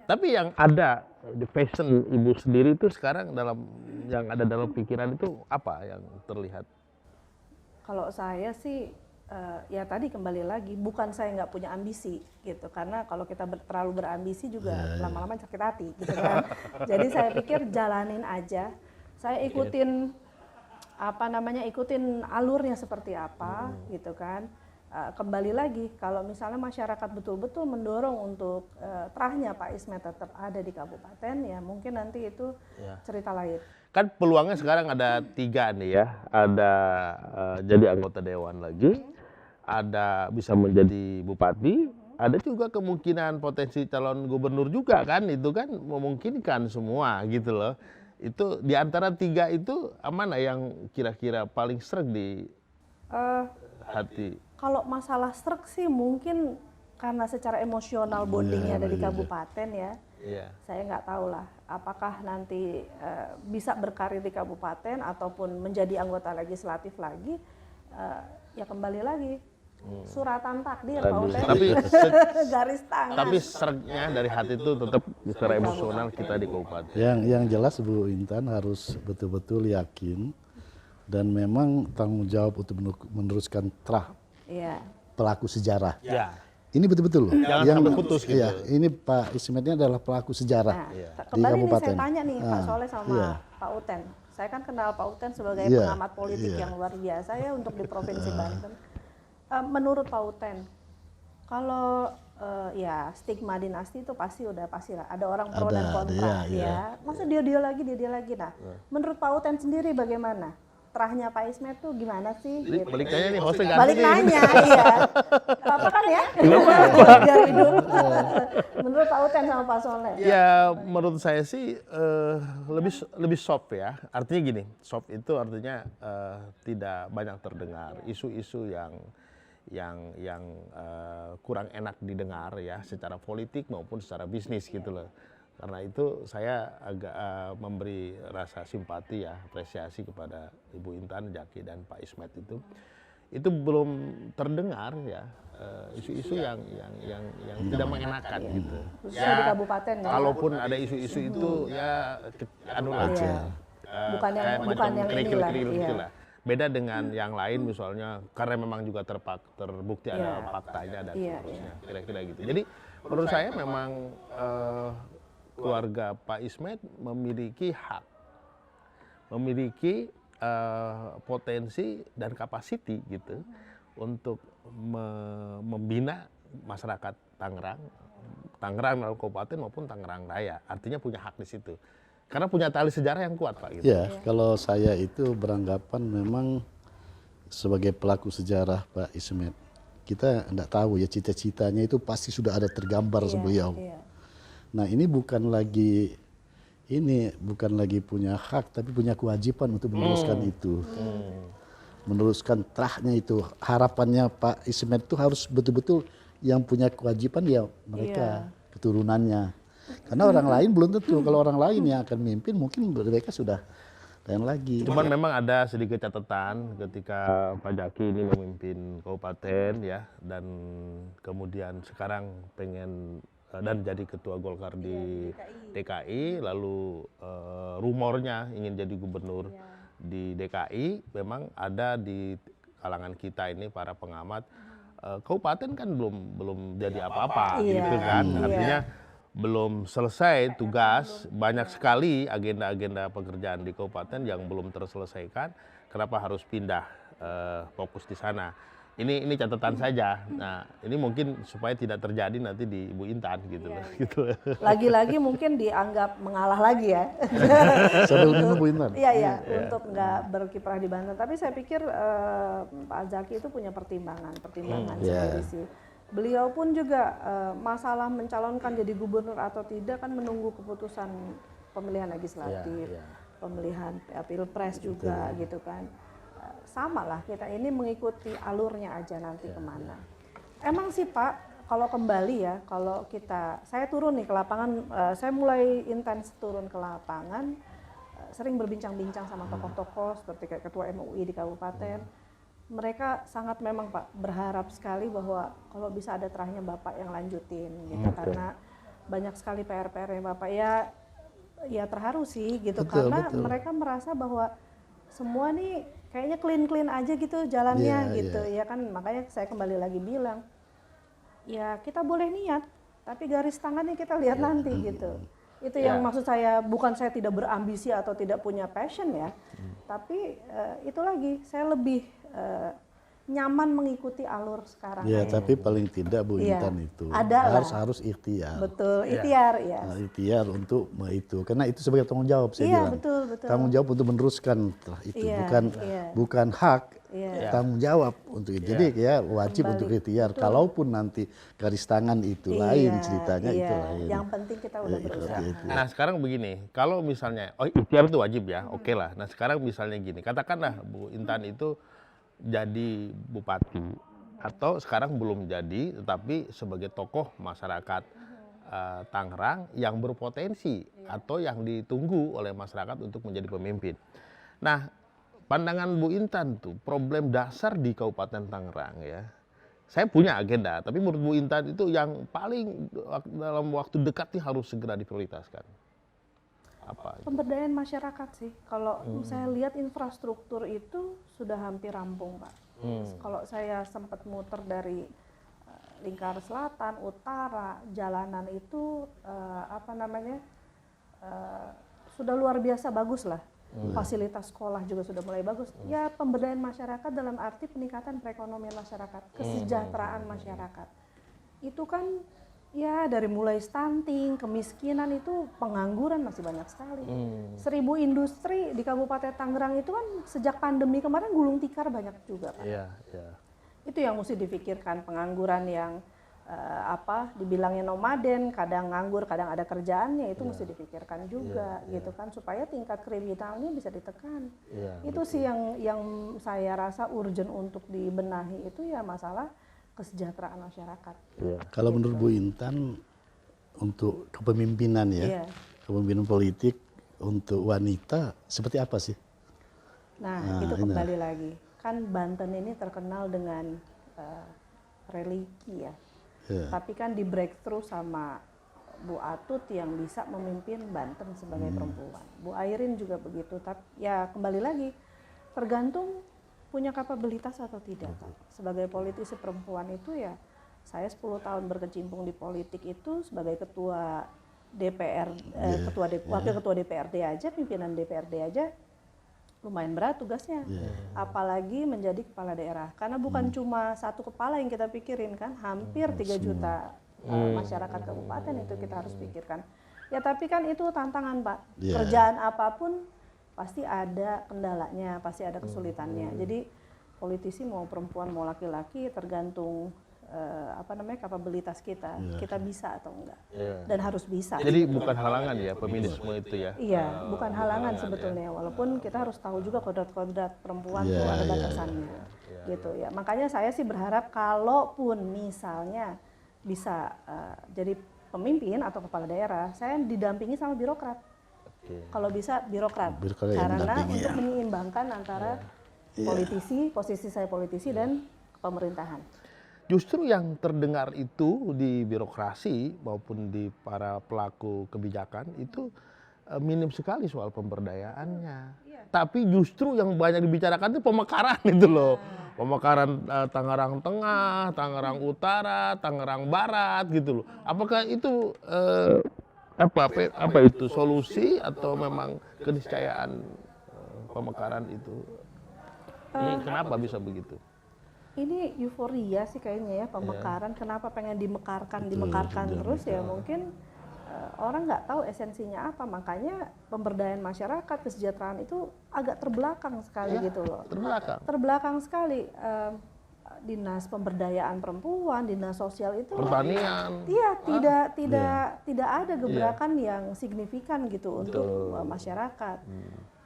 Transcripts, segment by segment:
Tapi yang ada di passion ibu sendiri itu sekarang yang ada dalam pikiran itu apa yang terlihat? Kalau saya sih ya tadi kembali lagi, bukan saya nggak punya ambisi gitu, karena kalau kita terlalu berambisi juga lama-lama sakit hati gitu kan. Jadi saya pikir jalanin aja, saya ikutin ikutin alurnya seperti apa gitu kan. Kembali lagi, kalau misalnya masyarakat betul-betul mendorong untuk terahnya Pak Ismet tetap ada di kabupaten, ya mungkin nanti itu cerita lain. Kan peluangnya sekarang ada 3 nih ya, ada jadi anggota dewan lagi, ada bisa menjadi bupati, ada juga kemungkinan potensi calon gubernur juga kan, itu kan memungkinkan semua gitu loh. Itu di antara 3 itu mana yang kira-kira paling sreg di hati? Kalau masalah stroke sih mungkin karena secara emosional bondingnya ada di kabupaten ya. Saya nggak tahu lah apakah nanti bisa berkarir di kabupaten ataupun menjadi anggota legislatif lagi, ya kembali lagi suratan takdir Pak Uten. Tapi garis tangan. Tapi sregnya dari hati itu tetap secara emosional kita di kabupaten. Yang jelas Bu Intan harus betul-betul yakin dan memang tanggung jawab untuk meneruskan terah pelaku sejarah. Ini betul-betul loh. Jangan sampai putus gitu. Iya, ini Pak Ismetnya adalah pelaku sejarah di Kembali nih kabupaten. saya tanya nih Pak Soleh sama Pak Uten. Saya kan kenal Pak Uten sebagai pengamat politik yang luar biasa ya untuk di Provinsi Banten. Menurut Pak Uten, kalau ya stigma dinasti itu pasti lah. Ada orang pro dan kontra ya. Masa dia lagi. Nah, menurut Pak Uten sendiri bagaimana? Terahnya Pak Ismet tuh gimana sih? Gitu. Balik nanya nih, hostnya ganti balik nanya, iya. Apa kan ya? Biar hidup. Menurut Pak Uten sama Pak Soleh? Ya menurut saya sih lebih soft ya. Artinya gini, soft itu artinya tidak banyak terdengar. Isu-isu yang kurang enak didengar ya, secara politik maupun secara bisnis gitu loh. Karena itu saya agak memberi rasa simpati ya, apresiasi kepada Ibu Intan, Jaki dan Pak Ismet itu belum terdengar ya isu-isu yang tidak mengenakan gitu. Khususnya di kabupaten ya. Kalaupun ada isu-isu itu ya anu aja. Bukan yang inilah. Lah. Beda dengan yang lain misalnya karena memang juga terbukti ada faktanya dan seterusnya. Kira-kira gitu. Jadi menurut saya memang keluarga Pak Ismet memiliki hak, memiliki potensi dan kapasiti gitu untuk membina masyarakat Tangerang dalam kabupaten maupun Tangerang Raya. Artinya punya hak di situ. Karena punya tali sejarah yang kuat Pak. Gitu. Ya, kalau saya itu beranggapan memang sebagai pelaku sejarah Pak Ismet, kita enggak tahu ya cita-citanya itu pasti sudah ada tergambar sebeliau. Nah ini bukan lagi punya hak tapi punya kewajiban untuk meneruskan itu. Meneruskan terahnya itu. Harapannya Pak Ismet itu harus betul-betul yang punya kewajiban ya mereka keturunannya. Karena orang lain belum tentu. Kalau orang lain yang akan memimpin mungkin mereka sudah lain lagi. Cuman memang ada sedikit catatan ketika Pak Jaki ini memimpin kabupaten ya, dan kemudian sekarang pengen dan jadi ketua Golkar di DKI, lalu rumornya ingin jadi gubernur di DKI. Memang ada di kalangan kita ini para pengamat, kabupaten kan belum jadi apa-apa gitu kan. Artinya belum selesai tugas, banyak sekali agenda-agenda pekerjaan di kabupaten yang belum terselesaikan. Kenapa harus pindah fokus di sana? Ini catatan saja. Nah, ini mungkin supaya tidak terjadi nanti di Ibu Intan gitu loh. Gitu. Lagi-lagi mungkin dianggap mengalah lagi ya. Sebelumnya Bu Intan. Iya, untuk nggak berkiprah di Banten. Tapi saya pikir Pak Jaki itu punya pertimbangan seperti sih. Beliau pun juga masalah mencalonkan jadi gubernur atau tidak kan menunggu keputusan pemilihan legislatif, pemilihan pilpres juga gitu kan. Sama lah kita ini mengikuti alurnya aja nanti kemana. Emang sih Pak, kalau kembali ya, saya turun nih ke lapangan, saya mulai intens turun ke lapangan, sering berbincang-bincang sama tokoh-tokoh seperti kayak Ketua MUI di kabupaten. Mereka sangat memang Pak berharap sekali bahwa kalau bisa ada terahnya Bapak yang lanjutin gitu, karena banyak sekali PR-PR-nya Bapak. Ya terharu sih gitu, Betul, karena betul. mereka merasa bahwa semua nih kayaknya clean-clean aja gitu jalannya Iya, gitu ya kan. Makanya saya kembali lagi bilang, ya kita boleh niat, tapi garis tangannya kita lihat nanti gitu. Itu yang maksud saya, bukan saya tidak berambisi atau tidak punya passion ya, tapi itu lagi saya lebih nyaman mengikuti alur sekarang. Ya, tapi paling tidak Bu Iya, Intan itu ada lah. harus ikhtiar. Betul, ikhtiar ya. Nah, ikhtiar untuk itu, karena itu sebagai tanggung jawab saya Iya, bilang. betul, betul. Tanggung jawab untuk meneruskan itu, Iya, bukan bukan hak, Iya. tanggung jawab untuk itu. Jadi ya wajib Kembali, untuk ikhtiar. betul. Kalaupun nanti garis tangan itu lain ceritanya iya. itu lain. Yang penting kita udah berusaha. Nah sekarang begini, kalau misalnya, ikhtiar itu wajib ya, oke lah. Nah sekarang misalnya gini, katakanlah Bu Intan itu jadi bupati, atau sekarang belum jadi, tetapi sebagai tokoh masyarakat Tangerang yang berpotensi atau yang ditunggu oleh masyarakat untuk menjadi pemimpin. Nah pandangan Bu Intan tuh, problem dasar di Kabupaten Tangerang ya, saya punya agenda, tapi menurut Bu Intan itu yang paling dalam waktu dekat nih harus segera diprioritaskan. Apa? Pemberdayaan masyarakat sih. Kalau saya lihat infrastruktur itu sudah hampir rampung, Pak. Kalau saya sempat muter dari lingkar selatan, utara, jalanan itu sudah luar biasa bagus lah. Fasilitas sekolah juga sudah mulai bagus. Ya pemberdayaan masyarakat dalam arti peningkatan perekonomian masyarakat, kesejahteraan masyarakat. Itu kan ya dari mulai stunting, kemiskinan, itu pengangguran masih banyak sekali. 1000 industri di Kabupaten Tangerang itu kan sejak pandemi kemarin gulung tikar banyak juga, Pak. Iya, iya. Itu yang mesti dipikirkan, pengangguran yang dibilangnya nomaden, kadang nganggur, kadang ada kerjaannya, itu mesti dipikirkan juga gitu kan, supaya tingkat kriminalnya bisa ditekan. Itu sih yang saya rasa urgent untuk dibenahi, itu ya masalah kesejahteraan masyarakat. Kalau menurut Bu Intan untuk kepemimpinan ya, kepemimpinan politik untuk wanita seperti apa sih? Nah itu kembali lagi, kan Banten ini terkenal dengan religi ya. Tapi kan di breakthrough sama Bu Atut yang bisa memimpin Banten sebagai perempuan. Bu Airin juga begitu. Tapi ya kembali lagi, tergantung punya kapabilitas atau tidak. Sebagai politisi perempuan itu ya, saya 10 tahun berkecimpung di politik itu sebagai ketua DPR, wakil ketua DPRD aja, pimpinan DPRD aja lumayan berat tugasnya. Apalagi menjadi kepala daerah, karena bukan cuma satu kepala yang kita pikirin kan, hampir 3 juta masyarakat kabupaten itu kita harus pikirkan. Ya tapi kan itu tantangan, Pak. Kerjaan apapun pasti ada kendalanya, pasti ada kesulitannya. Jadi politisi mau perempuan mau laki-laki tergantung kapabilitas kita, kita bisa atau enggak, dan harus bisa. Jadi bukan halangan ya feminisme itu ya? Iya, bukan halangan sebetulnya, walaupun kita harus tahu juga kodrat-kodrat perempuan itu ada batasannya, gitu ya. Makanya saya sih berharap kalaupun misalnya bisa jadi pemimpin atau kepala daerah, saya didampingi sama birokrat. Kalau bisa birokrat, karena untuk menyeimbangkan antara politisi, posisi saya politisi dan pemerintahan. Justru yang terdengar itu di birokrasi maupun di para pelaku kebijakan itu minim sekali soal pemberdayaannya. Tapi justru yang banyak dibicarakan itu pemekaran itu loh. Pemekaran Tangerang Tengah, Tangerang Utara, Tangerang Barat gitu loh. Apakah itu apa itu solusi atau memang keniscayaan pemekaran itu? Ini kenapa bisa begitu? Ini euforia sih kayaknya ya, pemekaran. Kenapa pengen dimekarkan terus ya, mungkin orang nggak tahu esensinya apa, makanya pemberdayaan masyarakat, kesejahteraan itu agak terbelakang sekali gitu loh. Terbelakang sekali. Dinas pemberdayaan perempuan, dinas sosial itu pertanian. Iya, tidak ada gebrakan yang signifikan gitu untuk masyarakat.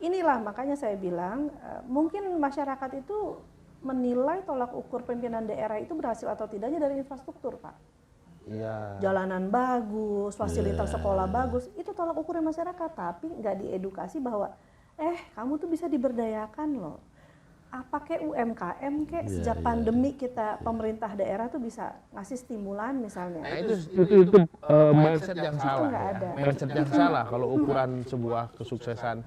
Inilah makanya saya bilang mungkin masyarakat itu menilai tolak ukur pimpinan daerah itu berhasil atau tidaknya dari infrastruktur, Pak. Jalanan bagus, fasilitas sekolah bagus, itu tolak ukurnya masyarakat. Tapi nggak diedukasi bahwa kamu tuh bisa diberdayakan loh. apa kayak UMKM kayak sejak pandemi pemerintah daerah tuh bisa ngasih stimulan misalnya. Nah, itu mindset yang salah nggak ya. ada. Mindset yang salah kalau ukuran sebuah kesuksesan,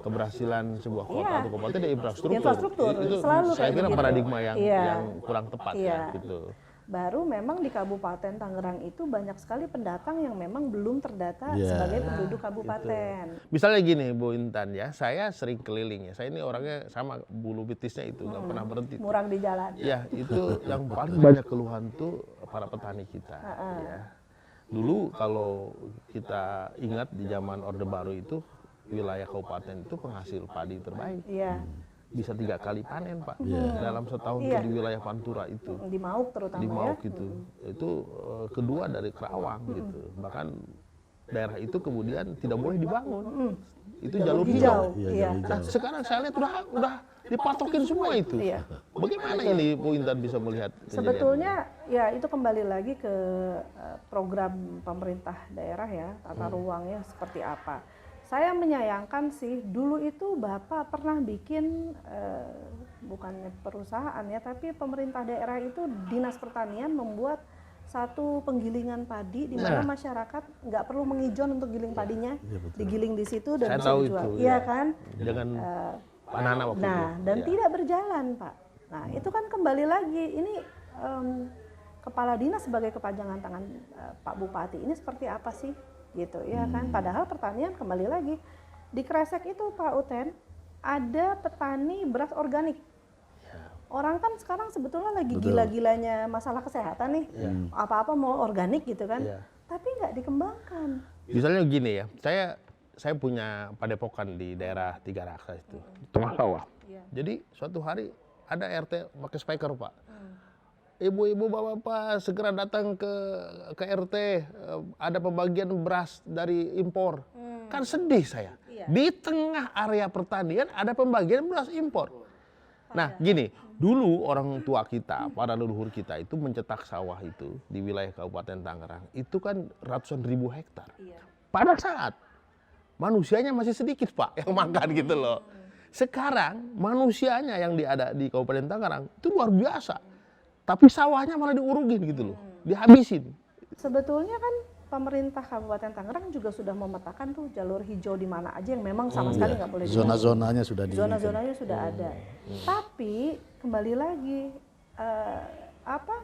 keberhasilan sebuah kota atau kabupaten ya infrastruktur. Itu selalu saya kayak kira begitu. paradigma yang kurang tepat ya gitu. Baru memang di Kabupaten Tangerang itu banyak sekali pendatang yang memang belum terdata sebagai penduduk kabupaten. Misalnya gini Bu Intan ya, saya sering keliling ya. Saya ini orangnya sama bulu betisnya itu nggak pernah berhenti. Murang di jalan. Ya itu yang paling banyak keluhan tuh para petani kita. Ya. Dulu kalau kita ingat di zaman Orde Baru itu wilayah kabupaten itu penghasil padi terbaik. Iya. Bisa 3 kali panen Pak dalam setahun di wilayah Pantura itu. Di Mauk terutama Di Mauk gitu. Itu kedua dari Kerawang gitu. Bahkan daerah itu kemudian tidak boleh dibangun. Itu jalur hijau. Nah, sekarang saya lihat udah dipatokin semua itu. Bagaimana ini Bu Intan bisa melihat kejadian sebetulnya ya itu kembali lagi ke program pemerintah daerah ya, tata ruangnya seperti apa. Saya menyayangkan sih, dulu itu Bapak pernah bikin, bukannya perusahaan ya, tapi pemerintah daerah itu Dinas Pertanian membuat satu penggilingan padi di mana masyarakat nggak perlu mengijon untuk giling padinya, digiling di situ dan bisa dijual. Iya kan? Dengan Pak Nana waktu itu. Dan tidak berjalan Pak. Nah itu kan kembali lagi, ini Kepala Dinas sebagai kepanjangan tangan Pak Bupati ini seperti apa sih? Gitu ya kan, padahal pertanian kembali lagi di Kresek itu Pak Uten ada petani beras organik. Orang kan sekarang sebetulnya lagi gila-gilanya masalah kesehatan nih, apa-apa mau organik gitu kan, tapi nggak dikembangkan. Misalnya gini ya, saya punya padepokan di daerah Tiga Raksa itu, tengah sawah. Jadi suatu hari ada RT pakai speaker Pak. Ibu-ibu, bapak-bapak segera datang ke RT, ada pembagian beras dari impor. Kan sedih saya. Di tengah area pertanian ada pembagian beras impor. Nah gini, dulu orang tua kita, para leluhur kita itu mencetak sawah itu di wilayah Kabupaten Tangerang. Itu kan ratusan ribu hektar. Pada saat manusianya masih sedikit Pak yang makan gitu loh. Sekarang manusianya yang ada di Kabupaten Tangerang itu luar biasa. Tapi sawahnya malah diurugin gitu loh, dihabisin. Sebetulnya kan pemerintah Kabupaten Tangerang juga sudah memetakan tuh jalur hijau di mana aja yang memang sama sekali nggak boleh dibangun. Zona-zonanya sudah Zona-zonanya sudah ada. Tapi kembali lagi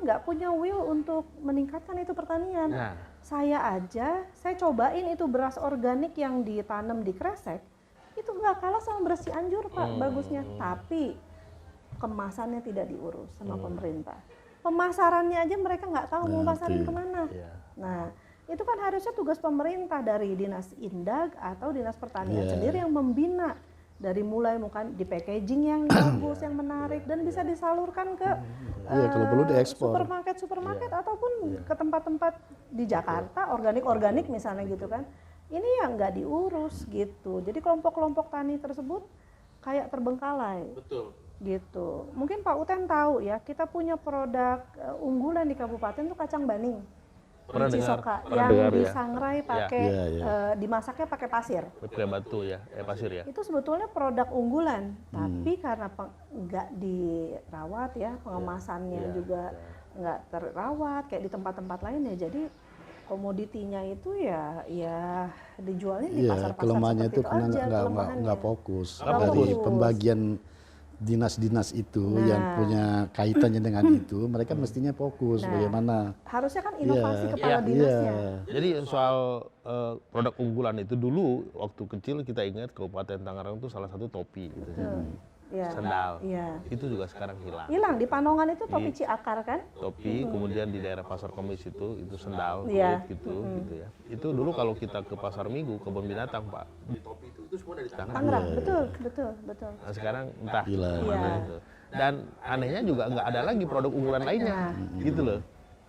nggak punya will untuk meningkatkan itu pertanian. Saya cobain itu beras organik yang ditanam di Kresek, itu nggak kalah sama beras Cianjur Pak bagusnya. Tapi kemasannya tidak diurus sama pemerintah. Pemasarannya aja mereka nggak tahu mau pasarin kemana. Nah, itu kan harusnya tugas pemerintah dari Dinas Indag atau Dinas Pertanian sendiri yang membina dari mulai mungkin di packaging yang bagus, yang menarik dan bisa disalurkan ke kalau perlu diekspor. supermarket ataupun ke tempat-tempat di Jakarta organik misalnya gitu kan. Ini yang nggak diurus gitu. Jadi kelompok-kelompok tani tersebut kayak terbengkalai. Betul. Gitu. Mungkin Pak Uten tahu ya, kita punya produk unggulan di kabupaten tuh kacang baning. Cisoka yang disangrai pakai dimasaknya pakai pasir. Pakai batu ya, pasir ya. Itu sebetulnya produk unggulan, tapi karena nggak dirawat ya, pengemasannya juga nggak terawat kayak di tempat-tempat lain ya. Jadi komoditinya itu ya dijualnya di pasar-pasar kelemahannya seperti itu karena nggak fokus dari pembagian dinas-dinas itu yang punya kaitannya dengan itu, mereka mestinya fokus bagaimana. Harusnya kan inovasi kepala dinasnya. Jadi soal produk unggulan itu dulu waktu kecil kita ingat Kabupaten Tangerang itu salah satu topi gitu. Sendal. Itu juga sekarang hilang. Hilang di Panongan itu topi Ciakar kan? Topi, kemudian di daerah Pasar Kemis itu sendal gitu ya. Itu dulu kalau kita ke Pasar Minggu, kebun binatang Pak, di topi itu semua dari Tangerang. Betul. Nah, sekarang entah mana itu. Dan anehnya juga nggak ada lagi produk unggulan lainnya, gitu loh.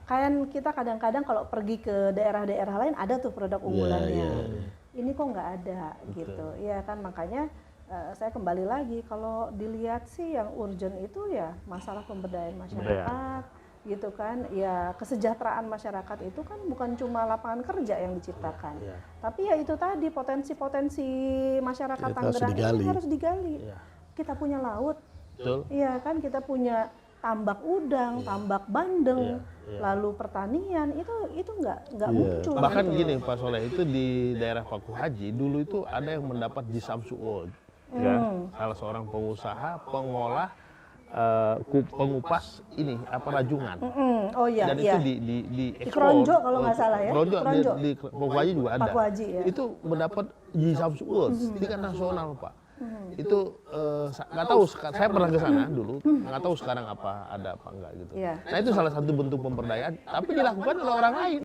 Kayak kita kadang-kadang kalau pergi ke daerah-daerah lain ada tuh produk unggulannya. Ini kok nggak ada gitu. Ya kan makanya saya kembali lagi kalau dilihat sih yang urgent itu ya masalah pemberdayaan masyarakat gitu kan. Ya kesejahteraan masyarakat itu kan bukan cuma lapangan kerja yang diciptakan. Tapi ya itu tadi potensi-potensi masyarakat Tangerang ini harus digali. Kita punya laut, Betul. Iya kan, kita punya tambak udang, tambak bandeng, lalu pertanian itu nggak muncul. Bahkan gitu. gini Pak Soleh, itu di daerah Paku Haji dulu itu ada yang mendapat Jisamsu Award, ya, salah seorang pengusaha pengolah pengupas ini rajungan. Oh iya, Dan iya. itu di Di ekspor. Kronjo kalau nggak salah ya. Kronjo, Kronjo. di Paku Haji juga ada. Paku Haji, ya. Itu mendapat Jisamsu Award, tingkat nasional Pak. Itu nggak tahu, saya pernah ke sana dulu, nggak tahu sekarang ada apa enggak gitu. Iya. Nah itu salah satu bentuk pemberdayaan, tapi dilakukan oleh orang lain.